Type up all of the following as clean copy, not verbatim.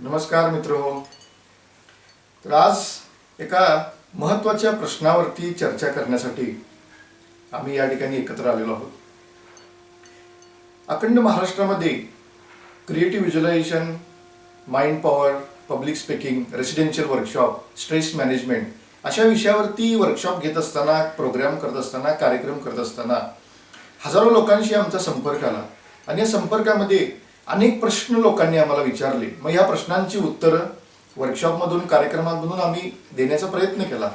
नमस्कार मित्रहो. तर आज एका महत्त्वाच्या प्रश्नावरती चर्चा करण्यासाठी आम्ही या ठिकाणी एकत्र आलेलो आहोत. अखंड महाराष्ट्रामध्ये creative visualisation, mind power, public speaking, residential workshop, stress management अशा विषयावरती वर्कशॉप घेत असताना, प्रोग्राम करत असताना, कार्यक्रम करत असताना हजारो लोकांशी आमचा संपर्क आला आणि या संपर्कामध्ये अनेक प्रश्न लोकांनी आम्हाला विचारले. मग या प्रश्नांची उत्तरं वर्कशॉपमधून, कार्यक्रमांमधून आम्ही देण्याचा प्रयत्न केला.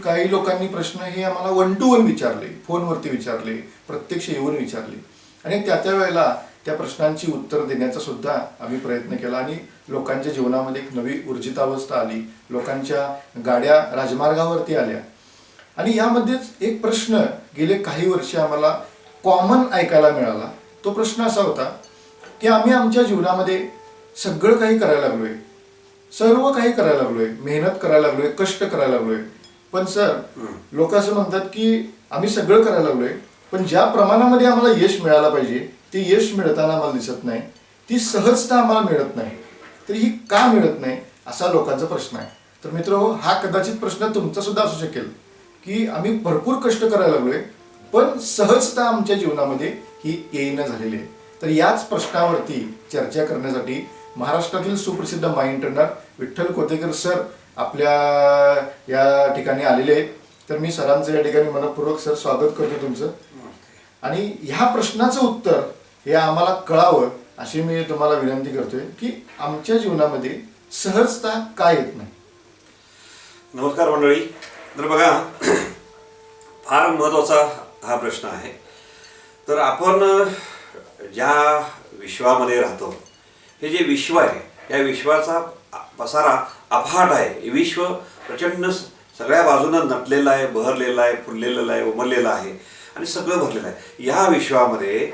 काही लोकांनी प्रश्न हे आम्हाला 1 to 1 विचारले, फोनवरती विचारले, प्रत्यक्ष येऊन विचारले आणि त्या वेळेला त्या प्रश्नांची उत्तर देण्याचा सुद्धा आम्ही प्रयत्न केला आणि लोकांच्या जीवनामध्ये एक नवी ऊर्जितावस्था आली. लोकांच्या गाड्या राजमार्गावरती आल्या आणि यामध्येच एक प्रश्न गेले काही वर्ष आम्हाला कॉमन ऐकायला मिळाला. तो प्रश्न असा होता की आम्ही आमच्या जीवनामध्ये सगळं काही करायला लागलोय, सर्व काही करायला लागलोय, मेहनत करायला लागलोय, कष्ट करायला लागलोय, पण सर लोक असं म्हणतात की आम्ही सगळं करायला लागलोय पण ज्या प्रमाणामध्ये आम्हाला यश मिळायला पाहिजे ते यश मिळताना आम्हाला दिसत नाही, ती सहजता आम्हाला मिळत नाही. तर ही का मिळत नाही असा लोकांचा प्रश्न आहे. तर मित्रहो, हा कदाचित प्रश्न तुमचा सुद्धा असू शकेल की आम्ही भरपूर कष्ट करायला लागलोय पण सहजता आमच्या जीवनामध्ये ही येईना झालेली आहे. तर याच प्रश्नावरती चर्चा करण्यासाठी महाराष्ट्रातील सुप्रसिद्ध mind trainer Vitthal Kotekar sir आपल्या या ठिकाणी आलेले आहेत. तर मी सरांचं या ठिकाणी मनपूर्वक सर स्वागत करतो तुमचं. आणि ह्या प्रश्नाचं उत्तर हे आम्हाला कळावं अशी मी तुम्हाला विनंती करतोय की आमच्या जीवनामध्ये सहजता का येत नाही. नमस्कार मंडळी. तर बघा, फार महत्त्वाचा हा प्रश्न आहे. तर आपण ज्या विश्वामध्ये राहतो, हे जे विश्व आहे या विश्वाचा पसारा अफाट आहे. हे विश्व प्रचंड सगळ्या बाजूनं नटलेलं आहे, बहरलेलं आहे, फुललेलं आहे, उमललेलं आहे आणि सगळं भरलेलं आहे. या विश्वामध्ये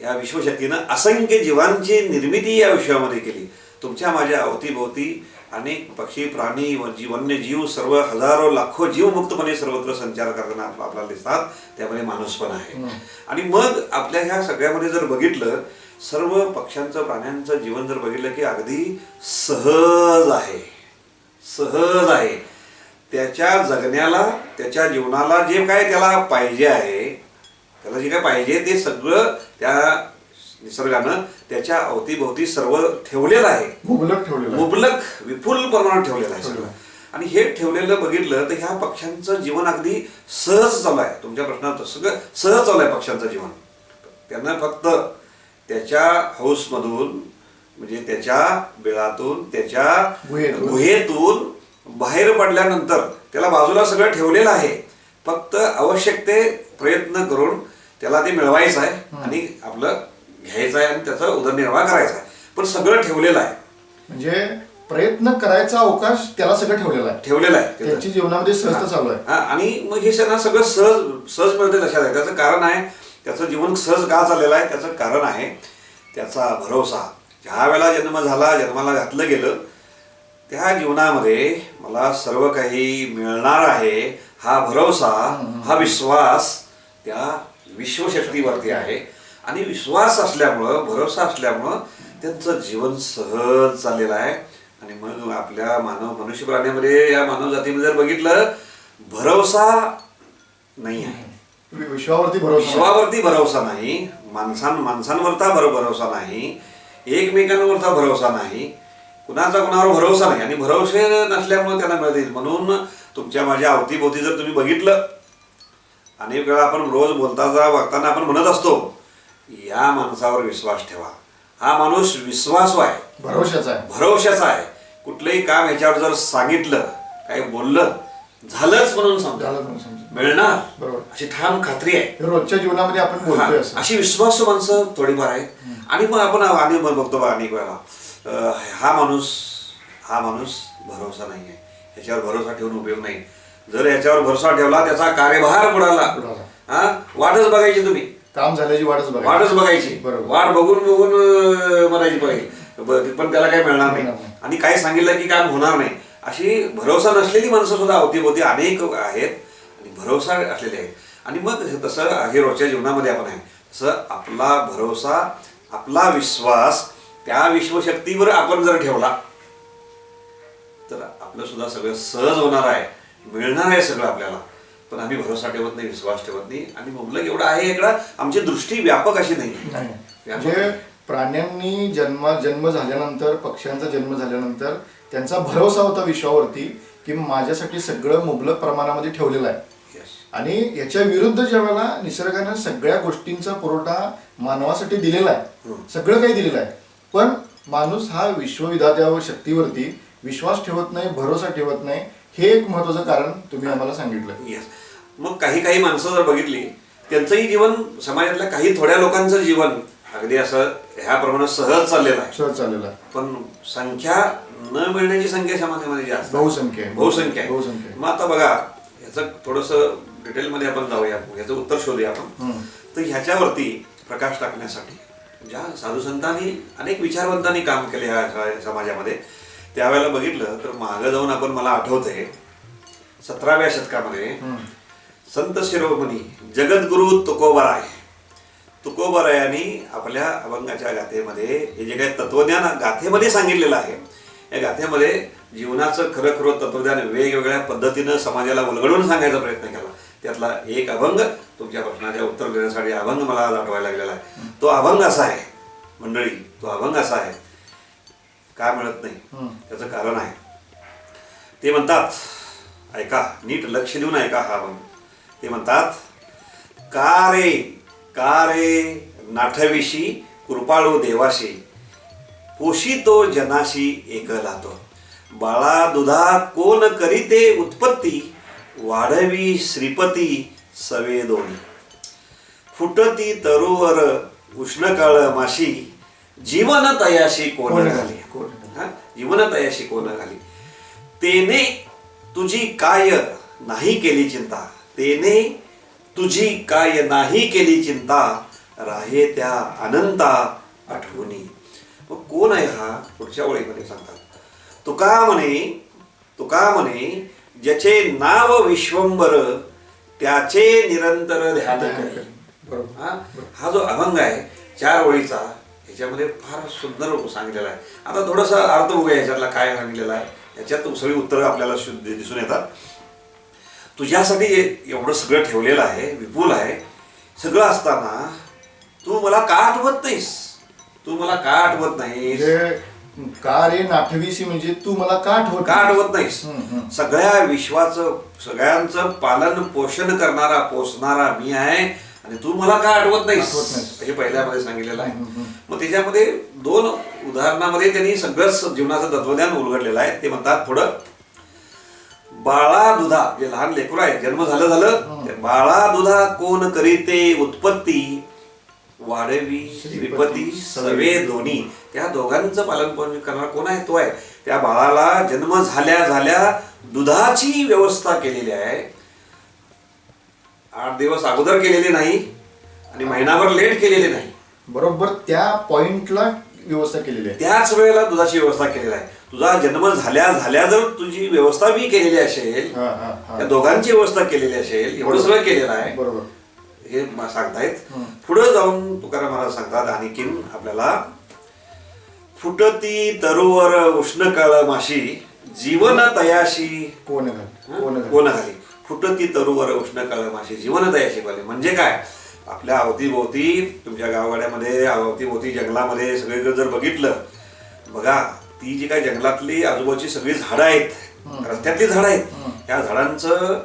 या विश्वशक्तीनं असंख्य जीवांची निर्मिती या विश्वामध्ये केली. तुमच्या माझ्या अवतीभोवती अनेक पक्षी, प्राणी, वन्यजीव, सर्व हजारो लाखो जीव मुक्तपणे सर्वत्र संचार करताना आपल्याला दिसतात. त्यामध्ये माणूस पण आहे. आणि मग आपल्या ह्या सगळ्यामध्ये जर बघितलं, सर्व पक्ष्यांचं, प्राण्यांचं जीवन जर बघितलं की अगदी सहज आहे, सहज आहे. त्याच्या जगण्याला, त्याच्या जीवनाला जे काय त्याला पाहिजे आहे, त्याला जे काय पाहिजे ते सगळं त्या निसर्गानं त्याच्या अवतीभोवती सर्व ठेवलेलं आहे. मुबलक विपुल प्रमाणात ठेवलेलं आहे सगळं. आणि हे ठेवलेलं बघितलं तर ह्या पक्ष्यांचं जीवन अगदी सहज चालू आहे. तुमच्या प्रश्नात सगळं सहज चालू आहे पक्ष्यांचं जीवन. त्यांना फक्त त्याच्या हौसमधून, म्हणजे त्याच्या बिळातून, त्याच्या गुहेतून बाहेर पडल्यानंतर त्याला बाजूला सगळं ठेवलेलं आहे. फक्त आवश्यक ते प्रयत्न करून त्याला ते मिळवायचं आहे आणि आपलं घ्यायचं आहे आणि त्याचा उदरनिर्वाह करायचा आहे. पण सगळं ठेवलेलं आहे. म्हणजे प्रयत्न करायचा अवकाश त्याला सगळं ठेवलेला आहे. त्याच्या जीवनामध्ये सहजता चालू आहे. आणि मग हे सगळं सहज मिळते लक्षात आहे. त्याचं कारण आहे, त्याचं जीवन सहज का चाललेलं आहे, त्याचं कारण आहे त्याचा भरोसा. ज्या वेळेला जन्म झाला, जन्माला घातलं गेलं, त्या जीवनामध्ये मला सर्व काही मिळणार आहे हा भरोसा, हा विश्वास त्या विश्वशक्तीवरती आहे. आणि विश्वास असल्यामुळं, भरोसा असल्यामुळं त्यांचं जीवन सहज चाललेलं आहे. आणि मग आपल्या मनुष्य प्राण्यामध्ये, या मानव जातीमध्ये जर बघितलं, भरोसा नाही आहे. विश्वावरती भरोसा नाही, माणसांवरचा भरोसा नाही, एकमेकांवरचा भरोसा नाही, कुणावर भरोसा नाही. आणि भरोसे नसल्यामुळे त्यांना मिळत येईल. म्हणून तुमच्या माझ्या अवतीभोवती जर तुम्ही बघितलं, अनेक वेळा आपण रोज वागताना आपण म्हणत असतो, या माणसावर विश्वास ठेवा, हा माणूस विश्वासू आहे, भरोशाचा आहे. कुठलंही काम ह्याच्यावर जर सांगितलं, काही बोललं, झालंच म्हणून समजा मिळणार, बरोबर, अशी ठाम खात्री आहे. रोजच्या जीवनामध्ये आपण बोलतोय अशी विश्वासू माणसं थोडीफार आहेत. आणि मग आपण बघतो बघा अनेक वेळा, हा माणूस भरोसा नाही आहे, ह्याच्यावर भरोसा ठेवून उपयोग नाही. जर ह्याच्यावर भरोसा ठेवला, त्याचा कार्यभार बुडाला, वाटच बघायची, तुम्ही काम झाल्याची वाटच बघायची, वाट बघून मरायची पाहिजे, पण त्याला काही मिळणार नाही. आणि काय सांगितलं की काम होणार नाही, अशी भरोसा नसलेली माणसं सुद्धा अवतीभोवती अनेक आहेत आणि भरोसा असलेले आहेत. आणि मग तसं हे रोजच्या जीवनामध्ये आपण आहे, तसं आपला भरोसा, आपला विश्वास त्या विश्वशक्तीवर आपण जर ठेवला तर आपलं सुद्धा सगळं सहज होणार आहे, मिळणार आहे सगळं आपल्याला. पण आम्ही भरोसा ठेवत नाही, विश्वास ठेवत नाही. आणि मुबलक एवढं आहे इकडं, आमची दृष्टी व्यापक अशी नाही. म्हणजे प्राण्यांनी जन्म झाल्यानंतर, पक्ष्यांचा जन्म झाल्यानंतर त्यांचा भरोसा होता विश्वावरती की माझ्यासाठी सगळं मुबलक प्रमाणामध्ये ठेवलेलं आहे. आणि याच्या विरुद्ध ज्या वेळेला निसर्गाने सगळ्या गोष्टींचा पुरवठा मानवासाठी दिलेला आहे, सगळं काही दिलेलं आहे, पण माणूस हा विश्वविधात्या शक्तीवरती विश्वास ठेवत नाही, भरोसा ठेवत नाही. हे एक महत्वाचं कारण तुम्ही आम्हाला सांगितलं. मग काही माणसं जर बघितली, त्यांचंही जीवन, समाजातल्या काही थोड्या लोकांचं जीवन अगदी असं ह्याप्रमाणे सहज चाललेलं आहे. पण संख्या न मिळण्याची संख्या समाजामध्ये जास्त, बहुसंख्या आहे. मग आता बघा, ह्याचं थोडंसं डिटेलमध्ये आपण जाऊया, ह्याचं उत्तर शोधूया आपण. तर ह्याच्यावरती प्रकाश टाकण्यासाठी ज्या साधू संतांनी, अनेक विचारवंतांनी काम केले ह्या समाजामध्ये, त्यावेळेला बघितलं तर मागं जाऊन आपण, मला आठवतंय 17व्या शतकामध्ये संत शिरोमणी जगद्गुरु तुकोबरायांनी आपल्या अभंगाच्या गाथेमध्ये हे जे काही तत्वज्ञान गाथेमध्ये सांगितलेलं आहे, या गाथेमध्ये जीवनाचं खरं तत्वज्ञान वेगवेगळ्या पद्धतीनं समाजाला उलगडून सांगायचा प्रयत्न केला. त्यातला एक अभंग तुमच्या प्रश्नाच्या उत्तर देण्यासाठी अभंग मला आज आठवायला लागलेला आहे. तो अभंग असा आहे मंडळी, तो अभंग असा आहे, का मिळत नाही त्याचं कारण आहे. ते म्हणतात, ऐका, नीट लक्ष देऊन ऐका हा अभंग. ते म्हणतात, का रे नाठविशी कृपाळू देवाशी, पोषितो जनाशी एक लातो, बाळा दुधा कोण करीते उत्पत्ती, वाढवी श्रीपती सवे दोनी, फुटती तरुवर उष्णकाळ माशी, जीवन तयाशी कोण घाली. जीवन तयाशी कोण घाली, तेने तुझी काय नाही केली चिंता, तेने तुझी काय नाही केली चिंता, राहे त्या अनंता आठवणी. मग कोण आहे हा? पुढच्या ओळीमध्ये सांगतात, तुका म्हणे ज्याचे नाव विश्वंभर, त्याचे निरंतर ध्यान करे. हा जो अभंग आहे 4 ओळीचा, ह्याच्यामध्ये फार सुंदर सांगितलेला आहे. आता थोडासा अर्थ बघूया ह्याच्यातला काय सांगितलेला आहे. ह्याच्यात सगळी उत्तरं आपल्याला दिसून येतात. तुझ्यासाठी एवढं सगळं ठेवलेलं आहे, विपुल आहे, सगळं असताना तू मला का आठवत नाहीस? का रे नाठवीशी म्हणजे तू मला का आठवत नाहीस? सगळ्या विश्वाचं, सगळ्यांचं पालन पोषण करणारा, पोसणारा मी आहे, आणि तू मला का आठवत नाहीस? हे पहिल्यामध्ये सांगितलेलं आहे. मग त्याच्यामध्ये 2 उदाहरणामध्ये त्यांनी सगळंच जीवनाचं तत्वज्ञान उलगडलेलं आहे. ते म्हणतात, पुढं, बाळा दुधा, जे लहान लेकरू आहे, जन्म झालं, बाळा दुधा कोण करीते उत्पत्ती, वाढवी श्रीपती सवे दोन्ही. त्या दोघांचं पालन पोषण करणारा कोण आहे? तो आहे. त्या बाळाला जन्म झाल्या दुधाची व्यवस्था केलेली आहे. 8 दिवस अगोदर केलेले नाही आणि महिनाभर लेट केलेले नाही, बरोबर त्या पॉइंटला व्यवस्था केलेली आहे. त्याच वेळेला दुधाची व्यवस्था केलेली आहे. तुझा जन्म झाल्या जर तुझी व्यवस्था मी केलेली असेल, त्या दोघांची व्यवस्था केलेली असेल, एवढं सगळं केलेलं आहे, बरोबर हे सांगतायत. पुढे जाऊन तुकाराम महाराज सांगतात आणखीन आपल्याला, फुटती तरुवर उष्णकाळ माशी, जीवन तयाशी कोण घाली. फुटती तरुवर उष्णकाळ माशी, जीवन तयाशी घाली म्हणजे काय? आपल्या अवतीभोवती, तुमच्या गावगाड्यामध्ये, अवतीभोवती जंगलामध्ये सगळीकडे जर बघितलं, बघा, ती जी काही जंगलातली आजूबाजूची सगळी झाडं आहेत, रस्त्यातली झाडं आहेत, त्या झाडांचं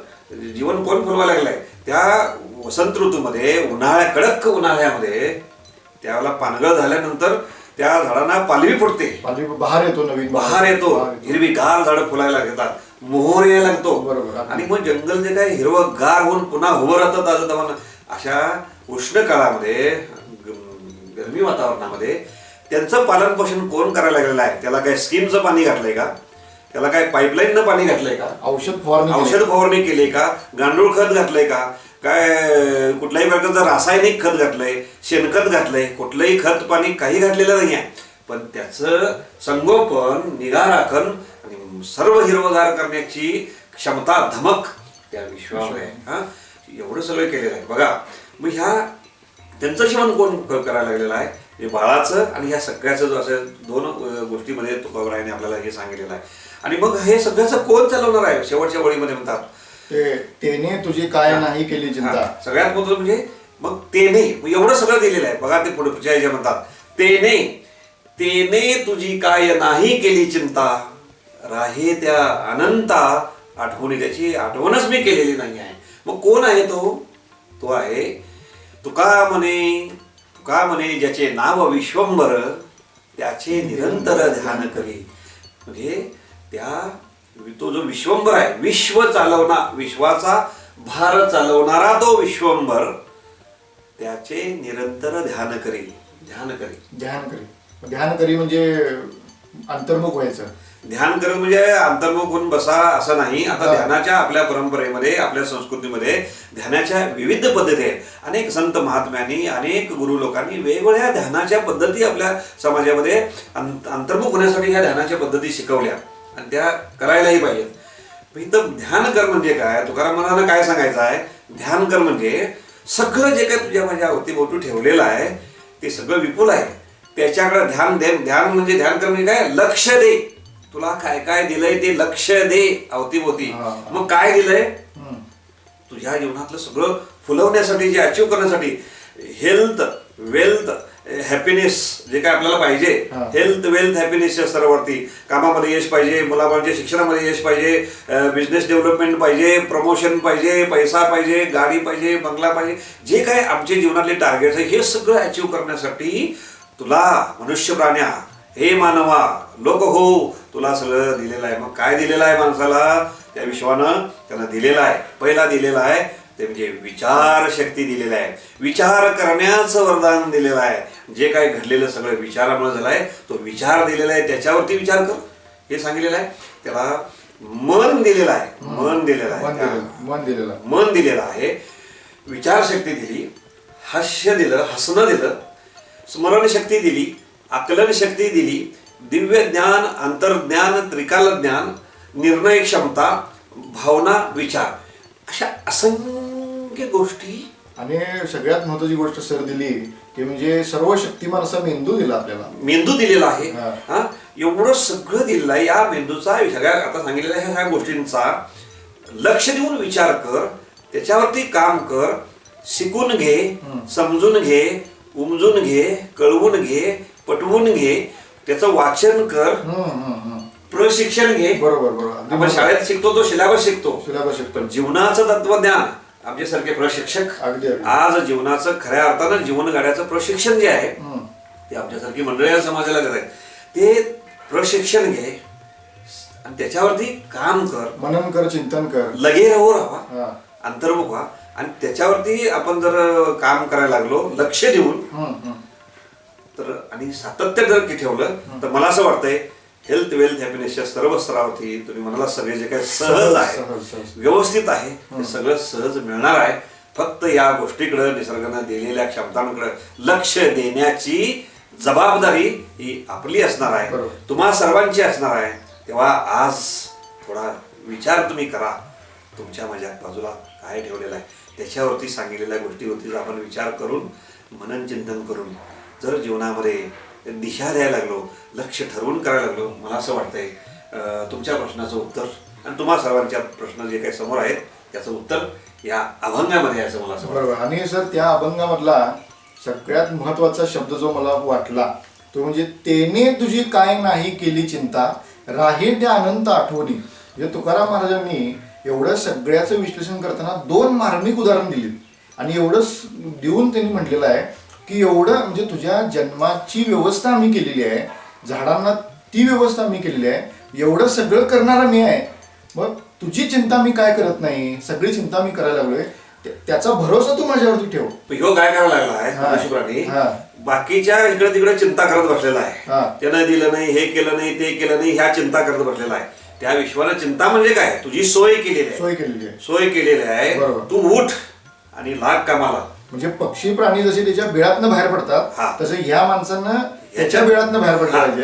जीवन कोण फुलवायला लागलंय? त्या वसंत ऋतूमध्ये, कडक उन्हाळ्यामध्ये, त्यावेळेला पानगळ झाल्यानंतर त्या झाडांना पालवी फुटते, बहार येतो, नवीन बहार येतो, हिरवी गार झाडं फुलायला लागतात, मोहर यायला लागतो, आणि मग जंगल जे काय हिरवं गार होऊन पुन्हा उभं राहतं ताजं. अशा उष्ण काळामध्ये, गरमी वातावरणामध्ये त्यांचं पालन पोषण कोण करायला लागलेलं आहे? त्याला काय स्कीमचं पाणी घातलंय का? त्याला काय पाईपलाईननं पाणी घातलंय का? औषध फवारणी केली का? गांडूळ खत घातलंय का? काय कुठल्याही प्रकारचं रासायनिक खत घातलंय, शेणखत घातलंय? कुठलंही खत पाणी काही घातलेलं नाही आहे. पण त्याचं संगोपन, निगा राखण आणि सर्व हिरवगार करण्याची क्षमता, धमक त्या विश्वामध्ये आहे. एवढं सगळं केलेलं आहे. बघा, मग ह्या त्यांचं जीवन कोण करायला लागलेलं आहे? हे बाळाचं आणि ह्या सगळ्याचं जो असं दोन गोष्टीमध्ये तुकोबरायाने आपल्याला हे सांगितलेलं आहे. आणि मग हे सगळ्याचं कोण चालवणार आहे? शेवटच्या वळीमध्ये म्हणतात तेने तुझी काय नाही केली चिंता. हा, सगळ्यात महत्त्वाचं म्हणजे मग तेने एवढं सगळं दिलेलं आहे बघा. ते पुढच्या ह्याच्या म्हणतात तेने तुझी काय नाही केली चिंता, राहे त्या अनंता आठवणी, त्याची आठवणच मी केलेली नाही आहे. मग कोण आहे तो आहे तुका म्हणे ज्याचे नाव विश्वंभर, त्याचे निरंतर ध्यान करी. म्हणजे तो जो विश्वंभर आहे, विश्वाचा भार चालवणारा तो विश्वंभर, त्याचे निरंतर ध्यान करी. ध्यान करी म्हणजे अंतर्मुख व्हायचं. ध्यान करत म्हणजे अंतर्मुख होऊन बसा असं नाही. आता ध्यानाच्या आपल्या परंपरेमध्ये, आपल्या संस्कृतीमध्ये ध्यानाच्या विविध पद्धती आहेत. अनेक संत महात्म्यांनी, अनेक गुरु लोकांनी वेगवेगळ्या ध्यानाच्या पद्धती आपल्या समाजामध्ये अंतर्मुख होण्यासाठी ह्या ध्यानाच्या पद्धती शिकवल्या आणि त्या करायलाही पाहिजेत. इथं ध्यान कर म्हणजे काय? तुकाराम महाराजांना काय सांगायचं आहे? ध्यान कर म्हणजे सगळं जे काही तुझ्या माझ्या अवतीभोवती ठेवलेलं आहे ते सगळं विपुल आहे, त्याच्याकडे ध्यान दे. ध्यान कर म्हणजे काय? लक्ष दे. तुला काय काय दिलंय ते लक्ष दे अवतीभोवती. मग काय दिलंय? तुझ्या जीवनातलं सगळं फुलवण्यासाठी, जे अचीव करण्यासाठी, हेल्थ, वेल्थ, हॅपीनेस जे काय आपल्याला पाहिजे, हेल्थ, वेल्थ, हॅपीनेसच्या स्तरावरती, कामामध्ये यश पाहिजे, मुलाबाळांच्या शिक्षणामध्ये यश पाहिजे, बिझनेस डेव्हलपमेंट पाहिजे, प्रमोशन पाहिजे, पैसा पाहिजे, गाडी पाहिजे, बंगला पाहिजे, जे काय आमच्या जीवनातले टार्गेट्स आहे हे सगळं अचीव करण्यासाठी तुला मनुष्य प्राण्या, हे मानवा, लोक हो, तुला सगळं दिलेलं आहे. मग काय दिलेलं आहे माणसाला? त्या विश्वानं त्यांना दिलेला आहे. पहिला दिलेला आहे ते म्हणजे विचार शक्ती दिलेला आहे. विचार करण्याचं वरदान दिलेलं आहे. जे काय घडलेलं सगळं विचारामुळे झालं आहे, तो विचार दिलेला आहे, त्याच्यावरती विचार कर हे सांगितलेलं आहे. त्याला मन दिलेलं आहे. मन दिलेलं आहे. विचारशक्ती दिली, हास्य दिलं, हसणं दिलं, स्मरणशक्ती दिली, आकलन शक्ती दिली, दिव्य ज्ञान, अंतर्ज्ञान, त्रिकाल ज्ञान, निर्णय क्षमता, भावना, विचार, अशा असंख्य गोष्टी. आणि सगळ्यात महत्वाची गोष्ट सर दिली की म्हणजे सर्व शक्तिमान असा मेंदू दिला आपल्याला. मेंदू दिलेला आहे. हा, एवढं सगळं दिलेलं आहे. या मेंदूचा सगळ्या आता सांगितलेल्या ह्या गोष्टींचा लक्ष देऊन विचार कर, त्याच्यावरती काम कर, शिकून घे, समजून घे, उमजून घे, कळवून घे, पटवून घे, त्याचं वाचन कर, प्रशिक्षण घे. बरोबर. आपण शाळेत शिकतो तो सिलेबस शिकतो. पण जीवनाचं तत्वज्ञान आमच्यासारखे प्रशिक्षक आज जीवनाचं खऱ्या अर्थानं जीवन गाड्याचं प्रशिक्षण जे आहे ते आमच्यासारखी मंडळी समाजाला देत आहेत. ते प्रशिक्षण घे आणि त्याच्यावरती काम कर, मनन कर, चिंतन कर, लगे राहा, अंतर्मुख व्हा. आणि त्याच्यावरती आपण जर काम करायला लागलो लक्ष देऊन तर आणि सातत्य जर ठेवलं तर मला असं वाटतंय हेल्थ, वेल्थ, हॅपीनेसच्या सर्व स्तरावरती तुम्ही म्हणाला सगळे जे काही सहज आहे, व्यवस्थित आहे, ते सगळं सहज मिळणार आहे. फक्त या गोष्टीकडे, निसर्गानं दिलेल्या क्षमतांकडे लक्ष देण्याची जबाबदारी ही आपली असणार आहे, तुम्हा सर्वांची असणार आहे. तेव्हा आज थोडा विचार तुम्ही करा, तुमच्या माझ्या बाजूला काय ठेवलेलं आहे त्याच्यावरती, सांगितलेल्या गोष्टीवरती आपण विचार करून, मनन चिंतन करून जर जीवनामध्ये दिशा द्यायला लागलो, लक्ष ठरवून करायला लागलो, मला असं वाटतंय तुमच्या प्रश्नाचं उत्तर आणि तुम्हा सर्वांच्या प्रश्न जे काही समोर आहेत त्याचं उत्तर या अभंगामध्ये आहे असं मला असं वाटतं. बरोबर. आणि सर त्या अभंगामधला सगळ्यात महत्वाचा शब्द जो मला वाटला तो म्हणजे तेने तुझी काय नाही केली चिंता, राही त्या अनंत आठवणी. म्हणजे तुकाराम महाराजांनी एवढं सगळ्याचं विश्लेषण करताना दोन मार्मिक उदाहरण दिली आणि एवढं देऊन त्यांनी म्हटलेलं आहे की एवढं म्हणजे तुझ्या जन्माची व्यवस्था आम्ही केलेली आहे, झाडांना ती व्यवस्था मी केलेली आहे, एवढं सगळं करणारा मी आहे, मग तुझी चिंता मी काय करत नाही, सगळी चिंता मी करायला लागलोय, त्याचा भरोसा तू माझ्यावरती ठेव. ह्यो काय करायला लागला आहे, बाकीच्या इकडे तिकडे चिंता करत बसलेला आहे, त्यानं दिलं नाही, हे केलं नाही, ते केलं नाही, ह्या चिंता करत बसलेला आहे. त्या विश्वाला चिंता म्हणजे काय, तुझी सोय केलेली आहे. तू उठ आणि लाग कामाला. म्हणजे पक्षी प्राणी जसे त्याच्या बिळातनं बाहेर हा. पडतात तसं ह्या माणसांना त्याच्या बिळातनं बाहेर पडलं पाहिजे.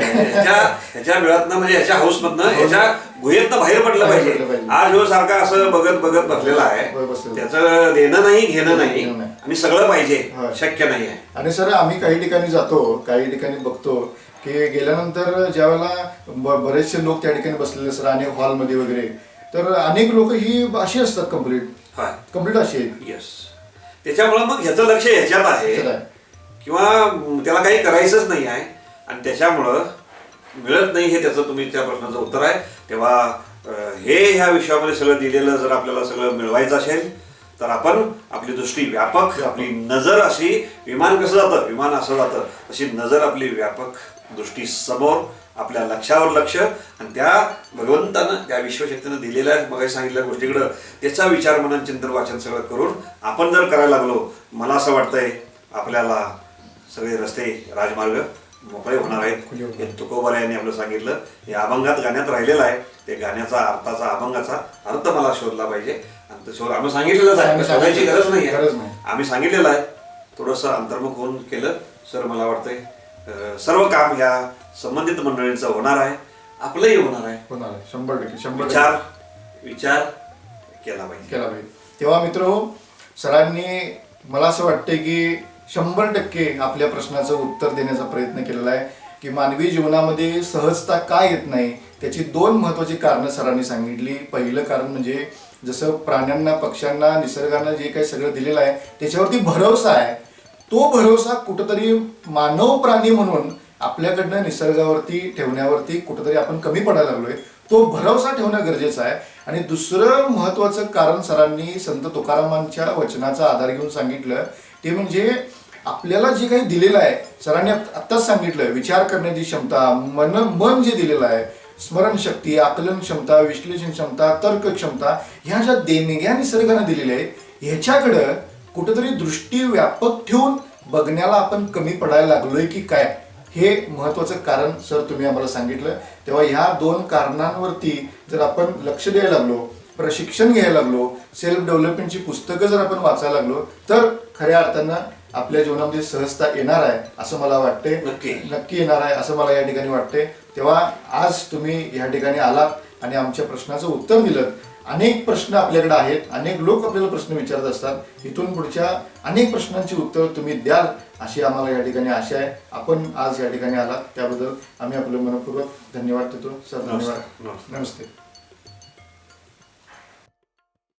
ह्याच्या वेळातनं म्हणजे ह्याच्या हाऊसमधनं ह्याच्या गुहेतनं बाहेर पडलं बाहेर पाहिजे. पडलं पाहिजे. आज ह्यो सारखा असं बघत बघत बसलेला होय, आहे, बसलेला. त्याचं देणं नाही घेणं नाही घेणं नाही. आणि सगळं पाहिजे होय. शक्य नाही आहे. आणि सर आम्ही काही ठिकाणी जातो, काही ठिकाणी बघतो की गेल्यानंतर ज्यावेळेला बरेचसे लोक त्या ठिकाणी बसलेले असतात अनेक हॉलमध्ये वगैरे, तर अनेक लोक ही अशी असतात कम्प्लीट अशी आहेत. येस. त्याच्यामुळं मग ह्याचं लक्ष ह्याच्यात आहे ह्याच्यात आहे. किंवा त्याला काही करायचंच नाही आहे आणि त्याच्यामुळं मिळत नाही हे त्याचं तुम्ही त्या प्रश्नाचं उत्तर आहे. तेव्हा हे ह्या विश्वामध्ये सगळं दिलेलं जर आपल्याला सगळं मिळवायचं असेल तर आपण आपली दृष्टी व्यापक, आपली नजर अशी, विमान कसं जातं, विमान असं जातं, तशी नजर आपली व्यापक दृष्टी समोर, आपल्या लक्षावर लक्ष आणि त्या भगवंतानं त्या विश्वशक्तीनं दिलेल्या मग सांगितलेल्या गोष्टीकडं त्याचा विचार मनन चिंतन वाचन सगळं करून आपण जर करायला लागलो, मला असं वाटतंय आपल्याला सगळे रस्ते राजमार्ग मोकळे होणार आहेत. हे तुकोबरा यांनी आपलं सांगितलं. हे अभंगात गाण्यात राहिलेलं आहे. ते गाण्याचा अर्थाचा अभंगाचा अर्थ मला शोधला पाहिजे आणि तो शोध आम्ही सांगितलेलंच आहे, शोधायची गरज नाही आहे. आम्ही सांगितलेलं आहे. थोडंसं अंतर्मुख होऊन केलं सर, मला वाटतंय सर्व काम या संबंधित मंडळींचं होणार आहे, आपलंही होणार आहे. 100% विचार केला पाहिजे. तेव्हा मित्र सरांनी मला असं वाटतंय की 100% आपल्या प्रश्नाचं उत्तर देण्याचा प्रयत्न केलेला आहे की मानवी जीवनामध्ये सहजता का येत नाही, त्याची 2 महत्त्वाची कारणं सरांनी सांगितली. पहिलं कारण म्हणजे जसं प्राण्यांना, पक्ष्यांना, निसर्गानं जे काही सगळं दिलेलं आहे त्याच्यावरती भरवसा आहे, तो भरवसा कुठंतरी मानव प्राणी म्हणून आपल्याकडनं निसर्गावरती ठेवण्यावरती कुठंतरी आपण कमी पडायला लागलोय. तो भरवसा ठेवणं गरजेचं आहे. आणि दुसरं महत्त्वाचं कारण सरांनी संत तुकारामांच्या वचनाचा आधार घेऊन सांगितलं ते म्हणजे आपल्याला जे काही दिलेलं आहे, सरांनी आत्ताच सांगितलं, विचार करण्याची क्षमता, मन जे दिलेलं आहे, स्मरणशक्ती, आकलन क्षमता, विश्लेषण क्षमता, तर्क क्षमता, ह्या ज्या देणग्या निसर्गाने दिलेल्या आहेत ह्याच्याकडं कुठेतरी दृष्टी व्यापक ठेवून बघण्याला आपण कमी पडायला लागलोय की काय, हे महत्त्वाचं कारण सर तुम्ही आम्हाला सांगितलं. तेव्हा ह्या 2 कारणांवरती जर आपण लक्ष द्यायला लागलो, प्रशिक्षण घ्यायला लागलो, सेल्फ डेव्हलपमेंटची पुस्तकं जर आपण वाचायला लागलो तर खऱ्या अर्थानं आपल्या जीवनामध्ये सहजता येणार आहे असं मला वाटते. नक्की येणार आहे असं मला या ठिकाणी वाटते. तेव्हा आज तुम्ही या ठिकाणी आलात आणि आमच्या प्रश्नाचं उत्तर दिलं. अनेक प्रश्न आपल्याकडे आहेत, अनेक लोक आपल्याला प्रश्न विचारत असतात. इथून पुढच्या अनेक प्रश्नांची उत्तर तुम्ही द्याल अशी आम्हाला या ठिकाणी आशा आहे. आपण आज या ठिकाणी आलात त्याबद्दल आम्ही आपलं मनपूर्वक धन्यवाद देतो. सर धन्यवाद. नमस्ते. नमस्ते.